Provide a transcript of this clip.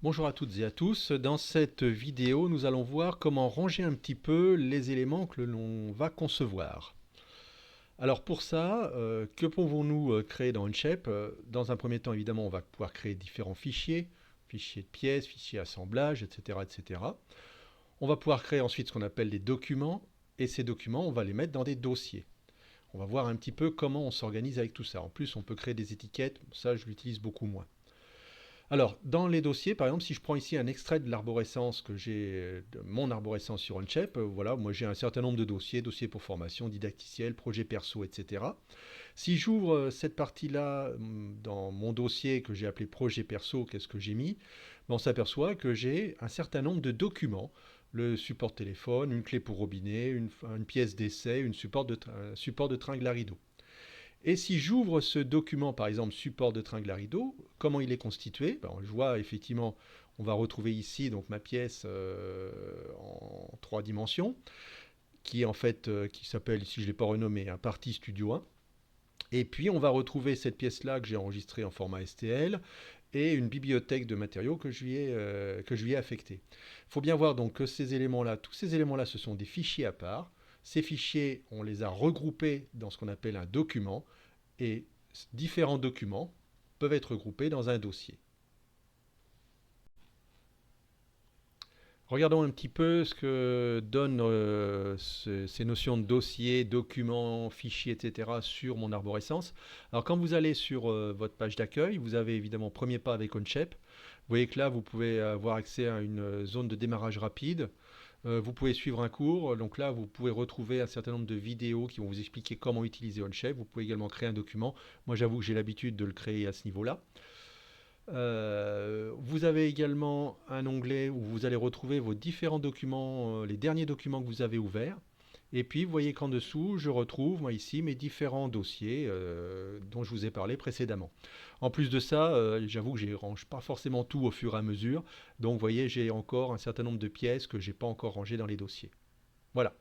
Bonjour à toutes et à tous. Dans cette vidéo, nous allons voir comment ranger un petit peu les éléments que l'on va concevoir. Alors pour ça, que pouvons-nous créer dans Onshape? Dans un premier temps, évidemment, on va pouvoir créer différents fichiers, fichiers de pièces, fichiers assemblage, etc., etc. On va pouvoir créer ensuite ce qu'on appelle des documents, et ces documents, on va les mettre dans des dossiers. On va voir un petit peu comment on s'organise avec tout ça. En plus, on peut créer des étiquettes, ça je l'utilise beaucoup moins. Alors, dans les dossiers, par exemple, si je prends ici un extrait de l'arborescence que j'ai, de mon arborescence sur Onshape, voilà, moi j'ai un certain nombre de dossiers, dossiers pour formation, didacticiel, projet perso, etc. Si j'ouvre cette partie-là dans mon dossier que j'ai appelé projet perso, qu'est-ce que j'ai mis? Ben, on s'aperçoit que j'ai un certain nombre de documents, le support téléphone, une clé pour robinet, une pièce d'essai, un support de tringle à rideau. Et si j'ouvre ce document, par exemple, support de tringle à rideau, comment il est constitué? Ben, je vois effectivement, on va retrouver ici donc ma pièce en 3 dimensions, qui est en fait, qui s'appelle, ici je ne l'ai pas renommé, un Partie Studio 1. Et puis on va retrouver cette pièce-là que j'ai enregistrée en format STL et une bibliothèque de matériaux que je lui ai affectée. Il faut bien voir donc que ces éléments-là, tous ces éléments-là, ce sont des fichiers à part. Ces fichiers, on les a regroupés dans ce qu'on appelle un document et différents documents peuvent être groupés dans un dossier. Regardons un petit peu ce que donnent ces notions de dossier, documents, fichiers, etc. sur mon arborescence. Alors quand vous allez sur votre page d'accueil, vous avez évidemment premier pas avec Onshape. Vous voyez que là, vous pouvez avoir accès à une zone de démarrage rapide. Vous pouvez suivre un cours. Donc là, vous pouvez retrouver un certain nombre de vidéos qui vont vous expliquer comment utiliser Onshape. Vous pouvez également créer un document. Moi, j'avoue que j'ai l'habitude de le créer à ce niveau-là. Vous avez également un onglet où vous allez retrouver vos différents documents, les derniers documents que vous avez ouverts. Et puis, vous voyez qu'en dessous, je retrouve, moi ici, mes différents dossiers dont je vous ai parlé précédemment. En plus de ça, j'avoue que je ne range pas forcément tout au fur et à mesure. Donc, vous voyez, j'ai encore un certain nombre de pièces que je n'ai pas encore rangées dans les dossiers. Voilà.